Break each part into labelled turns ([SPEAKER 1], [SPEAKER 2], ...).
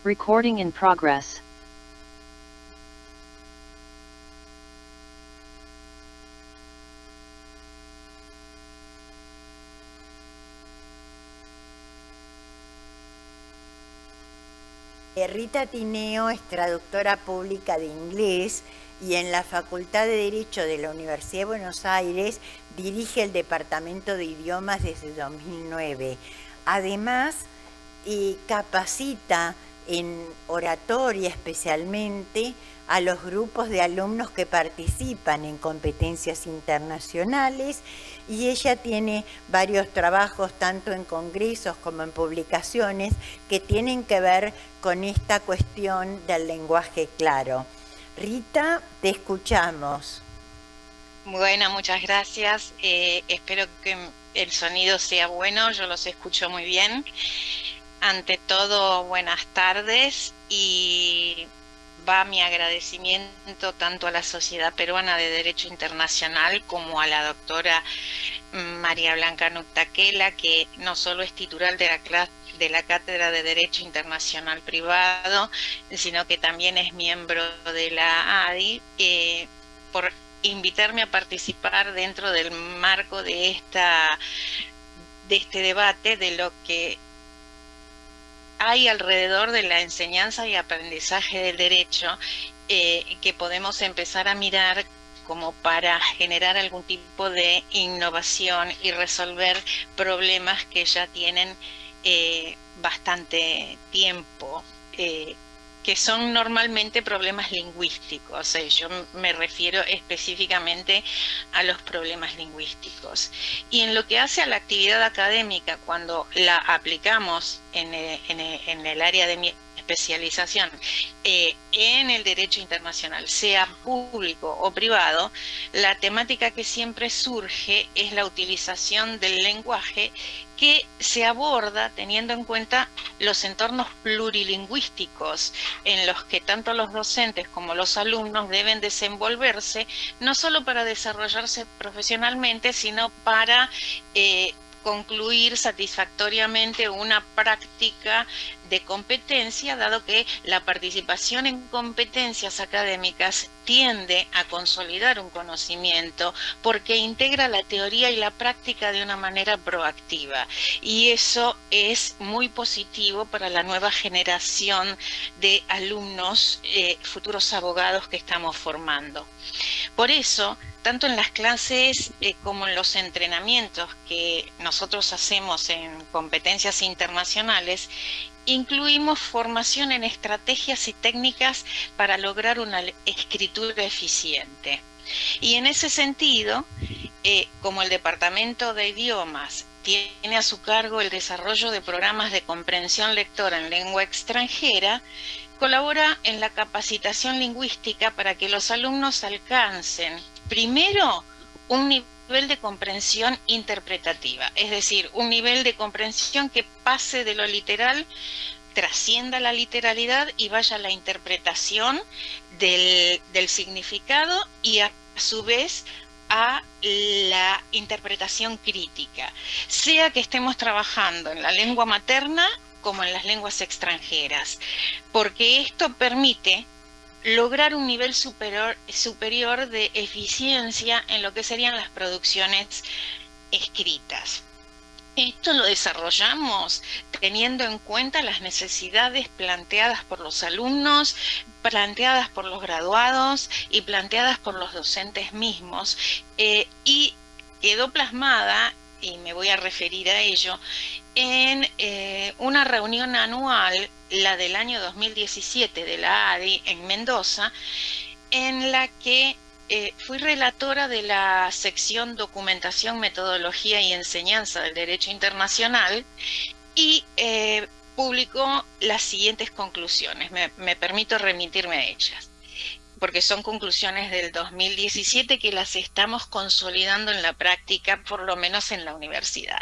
[SPEAKER 1] Recording in progress.
[SPEAKER 2] Rita Tineo es traductora pública de inglés y en la Facultad de Derecho de la Universidad de Buenos Aires dirige el Departamento de Idiomas desde 2009. Además, capacita en oratoria especialmente a los grupos de alumnos que participan en competencias internacionales, y ella tiene varios trabajos tanto en congresos como en publicaciones que tienen que ver con esta cuestión del lenguaje claro. Rita, te escuchamos.
[SPEAKER 3] Bueno, muchas gracias. Espero que el sonido sea bueno, yo los escucho muy bien. Ante todo, buenas tardes, y va mi agradecimiento tanto a la Sociedad Peruana de Derecho Internacional como a la doctora María Blanca Nuttaquela, que no solo es titular de la Cátedra de Derecho Internacional Privado, sino que también es miembro de la ADI, por invitarme a participar dentro del marco de este debate de lo que hay alrededor de la enseñanza y aprendizaje del derecho, que podemos empezar a mirar como para generar algún tipo de innovación y resolver problemas que ya tienen bastante tiempo, que son normalmente problemas lingüísticos. Yo me refiero específicamente a los problemas lingüísticos. Y en lo que hace a la actividad académica, cuando la aplicamos en el área de mi especialización, en el derecho internacional, sea público o privado, la temática que siempre surge es la utilización del lenguaje, que se aborda teniendo en cuenta los entornos plurilingüísticos en los que tanto los docentes como los alumnos deben desenvolverse, no solo para desarrollarse profesionalmente, sino para concluir satisfactoriamente una práctica de competencia, dado que la participación en competencias académicas tiende a consolidar un conocimiento porque integra la teoría y la práctica de una manera proactiva, y eso es muy positivo para la nueva generación de alumnos, futuros abogados que estamos formando. Por eso, tanto en las clases como en los entrenamientos que nosotros hacemos en competencias internacionales, incluimos formación en estrategias y técnicas para lograr una escritura eficiente. Y en ese sentido, como el Departamento de Idiomas tiene a su cargo el desarrollo de programas de comprensión lectora en lengua extranjera, colabora en la capacitación lingüística para que los alumnos alcancen, primero, un nivel de comprensión interpretativa, es decir, un nivel de comprensión que pase de lo literal, trascienda la literalidad y vaya a la interpretación del significado, y a su vez a la interpretación crítica, sea que estemos trabajando en la lengua materna como en las lenguas extranjeras, porque esto permite lograr un nivel superior de eficiencia en lo que serían las producciones escritas. Esto lo desarrollamos teniendo en cuenta las necesidades planteadas por los alumnos, planteadas por los graduados y planteadas por los docentes mismos, y quedó plasmada, y me voy a referir a ello, en una reunión anual, la del año 2017 de la ADI en Mendoza, en la que fui relatora de la sección Documentación, Metodología y Enseñanza del Derecho Internacional, y publicó las siguientes conclusiones. Me permito remitirme a ellas, porque son conclusiones del 2017 que las estamos consolidando en la práctica, por lo menos en la universidad.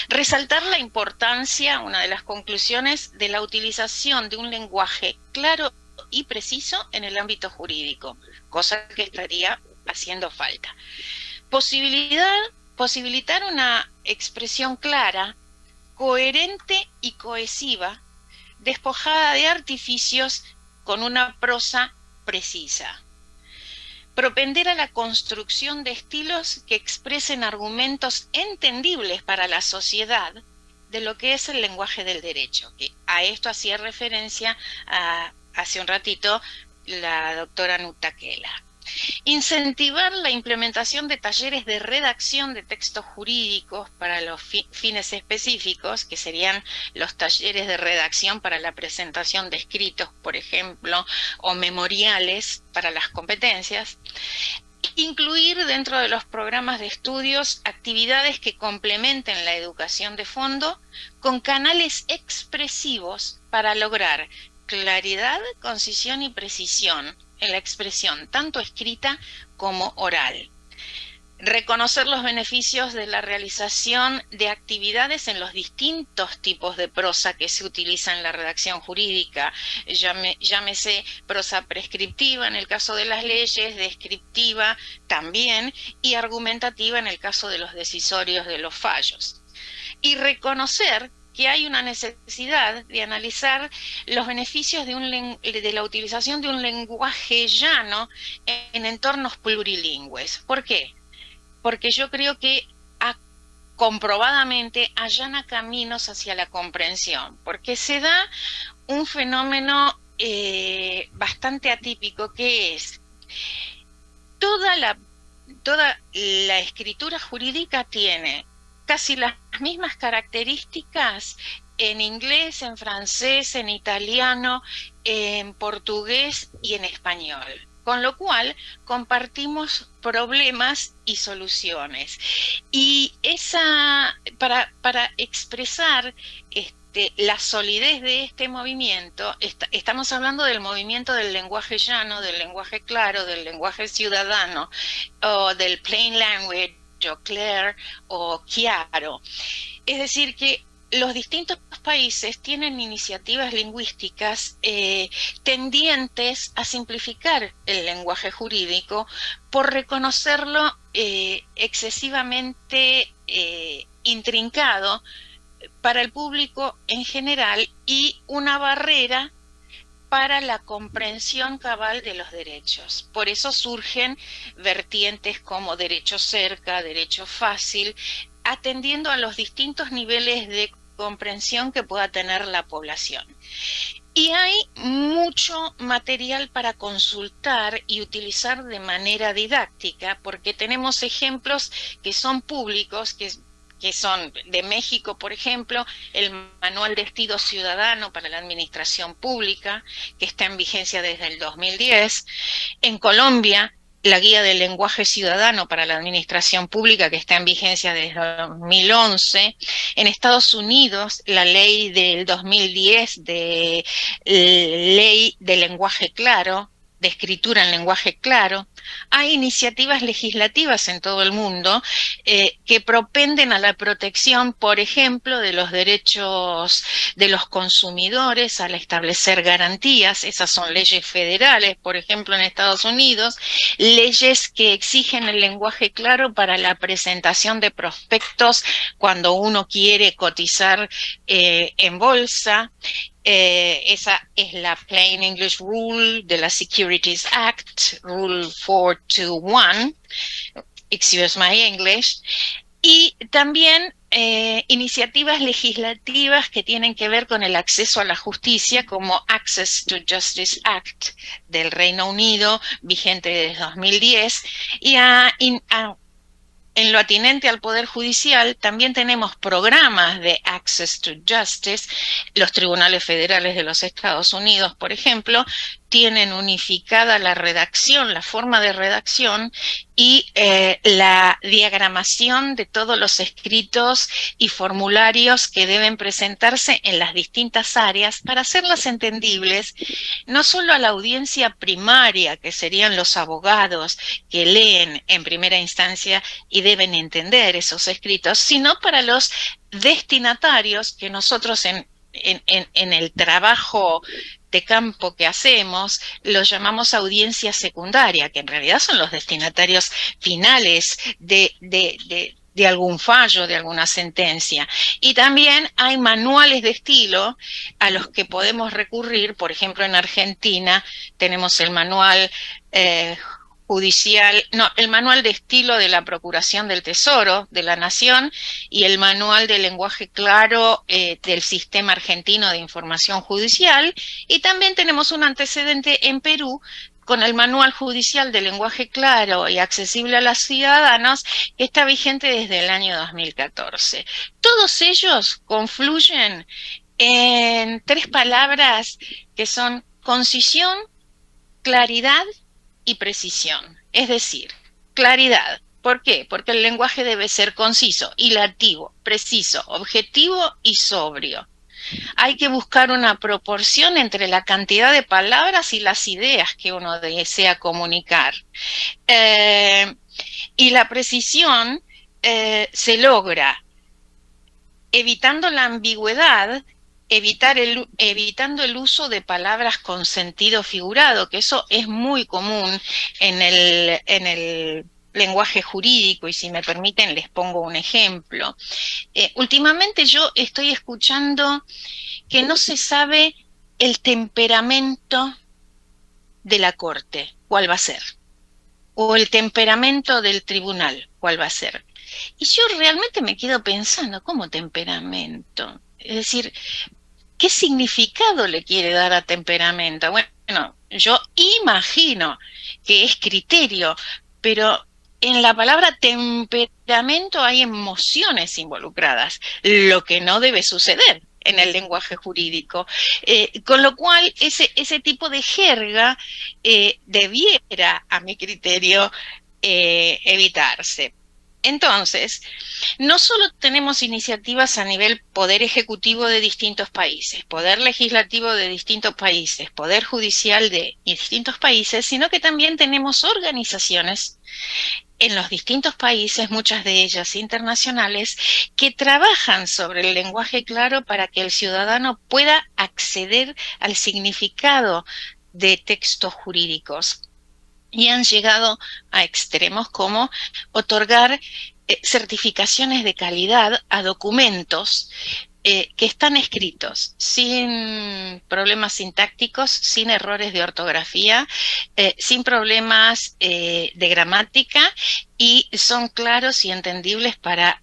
[SPEAKER 3] Resaltar la importancia, una de las conclusiones, de la utilización de un lenguaje claro y preciso en el ámbito jurídico, cosa que estaría haciendo falta. Posibilitar una expresión clara, coherente y cohesiva despojada de artificios, con una prosa precisa. Propender a la construcción de estilos que expresen argumentos entendibles para la sociedad de lo que es el lenguaje del derecho. Que a esto hacía referencia hace un ratito la doctora Nutakela. Incentivar la implementación de talleres de redacción de textos jurídicos para los fines específicos, que serían los talleres de redacción para la presentación de escritos, por ejemplo, o memoriales para las competencias. Incluir dentro de los programas de estudios actividades que complementen la educación de fondo con canales expresivos para lograr claridad, concisión y precisión en la expresión tanto escrita como oral. Reconocer los beneficios de la realización de actividades en los distintos tipos de prosa que se utiliza en la redacción jurídica, llámese prosa prescriptiva en el caso de las leyes, descriptiva también, y argumentativa en el caso de los decisorios de los fallos. Y reconocer que hay una necesidad de analizar los beneficios de la utilización de un lenguaje llano en entornos plurilingües. ¿Por qué? Porque yo creo que comprobadamente allana caminos hacia la comprensión, porque se da un fenómeno bastante atípico, que es toda la escritura jurídica tiene casi las mismas características en inglés, en francés, en italiano, en portugués y en español. Con lo cual compartimos problemas y soluciones. Y para expresar la solidez de este movimiento, estamos hablando del movimiento del lenguaje llano, del lenguaje claro, del lenguaje ciudadano, o del plain language, o clear, o chiaro. Es decir, que los distintos países tienen iniciativas lingüísticas tendientes a simplificar el lenguaje jurídico por reconocerlo excesivamente intrincado para el público en general y una barrera para la comprensión cabal de los derechos. Por eso surgen vertientes como derecho cerca, derecho fácil, atendiendo a los distintos niveles de comprensión que pueda tener la población. Y hay mucho material para consultar y utilizar de manera didáctica, porque tenemos ejemplos que son públicos, que son de México, por ejemplo, el Manual de Estilo Ciudadano para la Administración Pública, que está en vigencia desde el 2010. En Colombia, la Guía del Lenguaje Ciudadano para la Administración Pública, que está en vigencia desde 2011. En Estados Unidos, la ley del 2010 de Ley de Lenguaje Claro, de escritura en lenguaje claro. Hay iniciativas legislativas en todo el mundo que propenden a la protección, por ejemplo, de los derechos de los consumidores al establecer garantías. Esas son leyes federales, por ejemplo, en Estados Unidos, leyes que exigen el lenguaje claro para la presentación de prospectos cuando uno quiere cotizar en bolsa. Esa es la Plain English Rule de la Securities Act, Rule 421, excuse my English, y también iniciativas legislativas que tienen que ver con el acceso a la justicia, como Access to Justice Act del Reino Unido, vigente desde 2010, y en lo atinente al Poder Judicial, también tenemos programas de Access to Justice. Los tribunales federales de los Estados Unidos, por ejemplo, tienen unificada la redacción, la forma de redacción y la diagramación de todos los escritos y formularios que deben presentarse en las distintas áreas para hacerlas entendibles, no solo a la audiencia primaria, que serían los abogados que leen en primera instancia y deben entender esos escritos, sino para los destinatarios que nosotros en el trabajo de campo que hacemos, los llamamos audiencia secundaria, que en realidad son los destinatarios finales de de algún fallo, de alguna sentencia. Y también hay manuales de estilo a los que podemos recurrir. Por ejemplo, en Argentina tenemos el manual judicial, no, el manual de estilo de la Procuración del Tesoro de la Nación y el manual de lenguaje claro del Sistema Argentino de Información Judicial. Y también tenemos un antecedente en Perú con el Manual Judicial de Lenguaje Claro y Accesible a los Ciudadanos, que está vigente desde el año 2014. Todos ellos confluyen en 3 palabras que son concisión, claridad y precisión. Es decir, claridad. ¿Por qué? Porque el lenguaje debe ser conciso, hilativo, preciso, objetivo y sobrio. Hay que buscar una proporción entre la cantidad de palabras y las ideas que uno desea comunicar. Y la precisión se logra evitando la ambigüedad, evitando el uso de palabras con sentido figurado, que eso es muy común en el lenguaje jurídico, y si me permiten les pongo un ejemplo. Últimamente yo estoy escuchando que no se sabe el temperamento de la corte, cuál va a ser, o el temperamento del tribunal, cuál va a ser. Y yo realmente me quedo pensando, ¿cómo temperamento? Es decir, ¿qué significado le quiere dar a temperamento? Bueno, yo imagino que es criterio, pero en la palabra temperamento hay emociones involucradas, lo que no debe suceder en el lenguaje jurídico. Con lo cual, ese tipo de jerga debiera, a mi criterio, evitarse. Entonces, no solo tenemos iniciativas a nivel poder ejecutivo de distintos países, poder legislativo de distintos países, poder judicial de distintos países, sino que también tenemos organizaciones en los distintos países, muchas de ellas internacionales, que trabajan sobre el lenguaje claro para que el ciudadano pueda acceder al significado de textos jurídicos. Y han llegado a extremos como otorgar certificaciones de calidad a documentos que están escritos sin problemas sintácticos, sin errores de ortografía, sin problemas de gramática, y son claros y entendibles para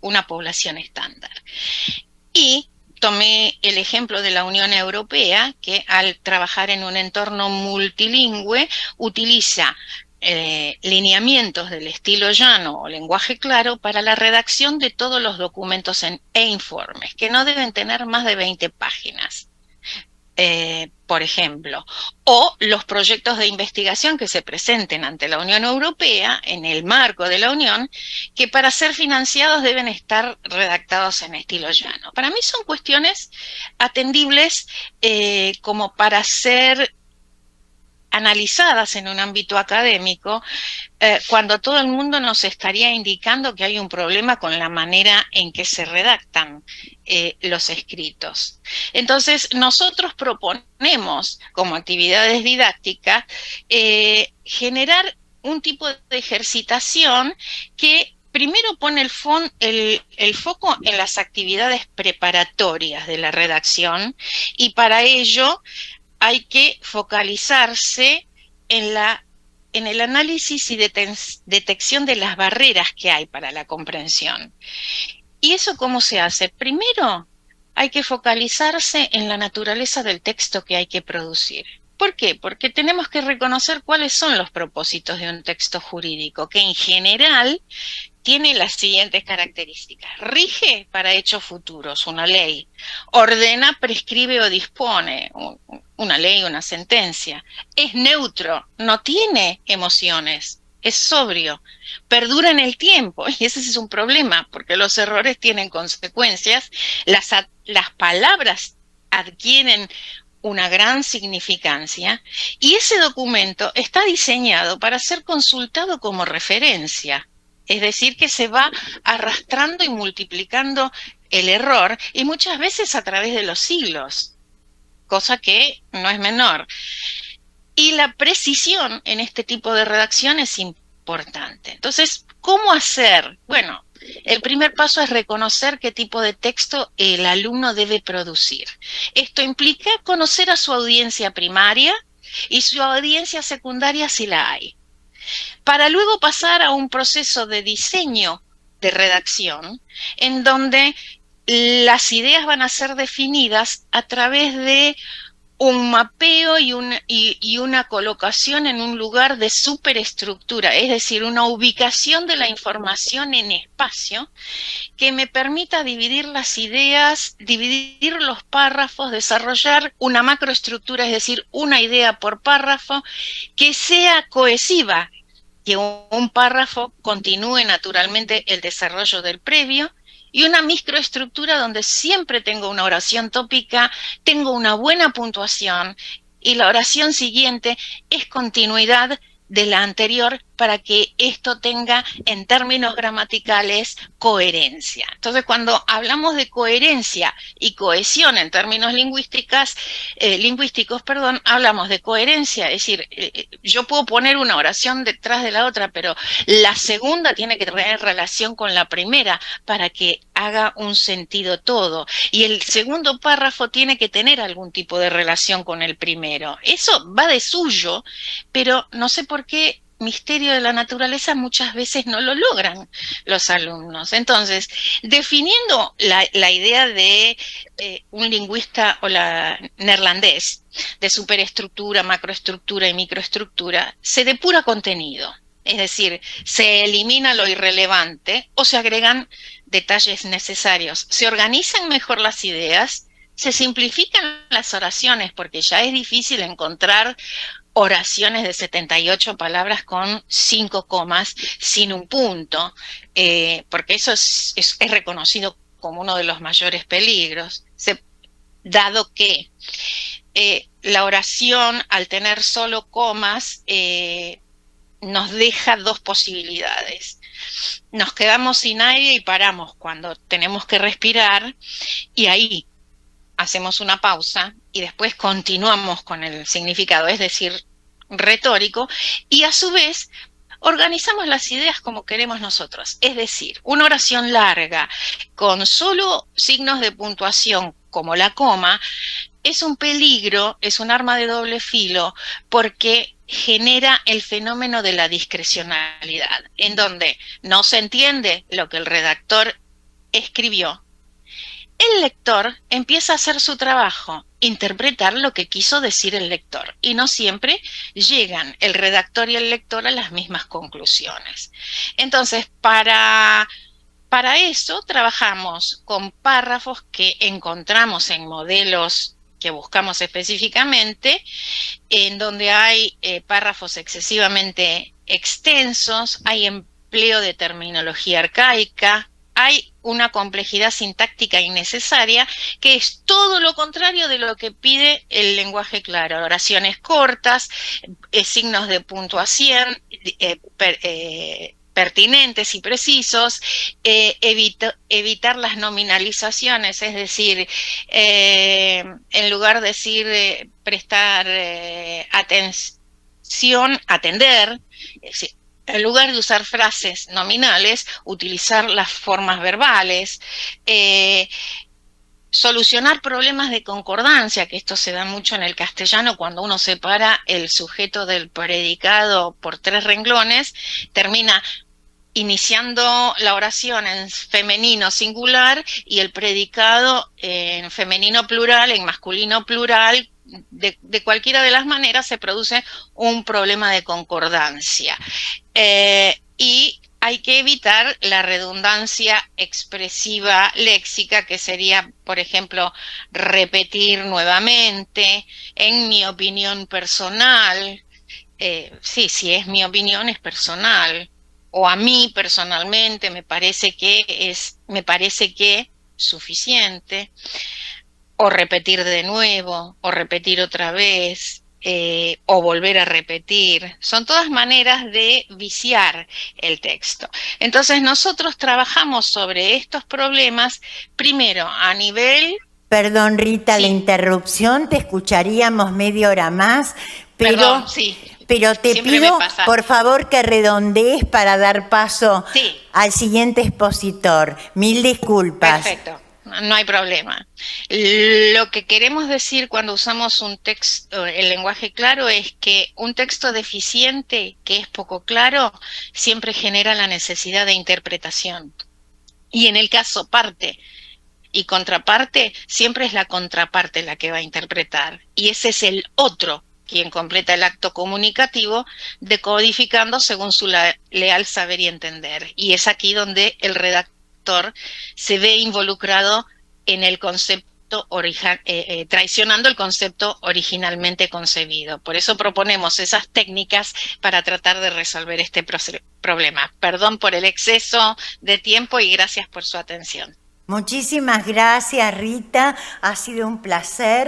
[SPEAKER 3] una población estándar. Y tomé el ejemplo de la Unión Europea, que al trabajar en un entorno multilingüe utiliza lineamientos del estilo llano o lenguaje claro para la redacción de todos los documentos e informes, que no deben tener más de 20 páginas. Por ejemplo, o los proyectos de investigación que se presenten ante la Unión Europea en el marco de la Unión, que para ser financiados deben estar redactados en estilo llano. Para mí son cuestiones atendibles como para ser analizadas en un ámbito académico, cuando todo el mundo nos estaría indicando que hay un problema con la manera en que se redactan los escritos. Entonces, nosotros proponemos como actividades didácticas generar un tipo de ejercitación que primero pone el foco en las actividades preparatorias de la redacción, y para ello hay que focalizarse en el análisis y detección de las barreras que hay para la comprensión. ¿Y eso cómo se hace? Primero, hay que focalizarse en la naturaleza del texto que hay que producir. ¿Por qué? Porque tenemos que reconocer cuáles son los propósitos de un texto jurídico, que en general tiene las siguientes características. Rige para hechos futuros, una ley. Ordena, prescribe o dispone, una ley, una sentencia. Es neutro, no tiene emociones, es sobrio. Perdura en el tiempo, y ese es un problema, porque los errores tienen consecuencias. Las palabras adquieren una gran significancia, y ese documento está diseñado para ser consultado como referencia. Es decir, que se va arrastrando y multiplicando el error, y muchas veces a través de los siglos, cosa que no es menor. Y la precisión en este tipo de redacción es importante. Entonces, ¿cómo hacer? Bueno, el primer paso es reconocer qué tipo de texto el alumno debe producir. Esto implica conocer a su audiencia primaria y su audiencia secundaria si la hay, para luego pasar a un proceso de diseño de redacción en donde las ideas van a ser definidas a través de un mapeo y una colocación en un lugar de superestructura, es decir, una ubicación de la información en espacio que me permita dividir las ideas, dividir los párrafos, desarrollar una macroestructura, es decir, una idea por párrafo que sea cohesiva, que un párrafo continúe naturalmente el desarrollo del previo, y una microestructura donde siempre tengo una oración tópica, tengo una buena puntuación y la oración siguiente es continuidad de la anterior para que esto tenga en términos gramaticales coherencia. Entonces, cuando hablamos de coherencia y cohesión en términos lingüísticos, hablamos de coherencia, es decir, yo puedo poner una oración detrás de la otra, pero la segunda tiene que tener relación con la primera para que haga un sentido todo. Y el segundo párrafo tiene que tener algún tipo de relación con el primero. Eso va de suyo, pero no sé por qué misterio de la naturaleza muchas veces no lo logran los alumnos. Entonces, definiendo la idea de un lingüista o la neerlandés, de superestructura, macroestructura y microestructura, se depura contenido. Es decir, se elimina lo irrelevante o se agregan detalles necesarios. Se organizan mejor las ideas, se simplifican las oraciones porque ya es difícil encontrar oraciones de 78 palabras con 5 comas sin un punto, porque eso es reconocido como uno de los mayores peligros, dado que la oración, al tener solo comas, nos deja dos posibilidades. Nos quedamos sin aire y paramos cuando tenemos que respirar, y ahí hacemos una pausa y después continuamos con el significado, es decir, retórico, y a su vez organizamos las ideas como queremos nosotros. Es decir, una oración larga con solo signos de puntuación como la coma es un peligro, es un arma de doble filo, porque genera el fenómeno de la discrecionalidad, en donde no se entiende lo que el redactor escribió. El lector empieza a hacer su trabajo, interpretar lo que quiso decir el lector, y no siempre llegan el redactor y el lector a las mismas conclusiones. Entonces, para eso trabajamos con párrafos que encontramos en modelos que buscamos específicamente, en donde hay párrafos excesivamente extensos, hay empleo de terminología arcaica, hay una complejidad sintáctica innecesaria, que es todo lo contrario de lo que pide el lenguaje claro. Oraciones cortas, signos de puntuación pertinentes y precisos, evitar las nominalizaciones, es decir, en lugar de decir prestar atención, atender, es decir, en lugar de usar frases nominales, utilizar las formas verbales, solucionar problemas de concordancia, que esto se da mucho en el castellano cuando uno separa el sujeto del predicado por 3 renglones, termina iniciando la oración en femenino singular y el predicado en femenino plural, en masculino plural. De cualquiera de las maneras se produce un problema de concordancia. Y hay que evitar la redundancia expresiva léxica, que sería, por ejemplo, repetir nuevamente, en mi opinión personal. Sí, si es mi opinión es personal, o a mí personalmente me parece que suficiente, o repetir de nuevo, o repetir otra vez, o volver a repetir. Son todas maneras de viciar el texto. Entonces nosotros trabajamos sobre estos problemas, primero a nivel...
[SPEAKER 2] Perdón, Rita, sí, la interrupción, te escucharíamos media hora más, pero
[SPEAKER 3] perdón, sí,
[SPEAKER 2] Pero te
[SPEAKER 3] Siempre
[SPEAKER 2] pido,
[SPEAKER 3] me pasa.
[SPEAKER 2] por favor, que redondees para dar paso
[SPEAKER 3] Sí.
[SPEAKER 2] al siguiente expositor. Mil disculpas.
[SPEAKER 3] Perfecto, no hay problema. Lo que queremos decir cuando usamos un texto, el lenguaje claro, es que un texto deficiente, que es poco claro, siempre genera la necesidad de interpretación. Y en el caso parte y contraparte, siempre es la contraparte la que va a interpretar. Y ese es el otro quien completa el acto comunicativo, decodificando según su leal saber y entender. Y es aquí donde el redactor se ve involucrado en el concepto traicionando el concepto originalmente concebido. Por eso proponemos esas técnicas para tratar de resolver este problema. Perdón por el exceso de tiempo y gracias por su atención.
[SPEAKER 2] Muchísimas gracias, Rita. Ha sido un placer.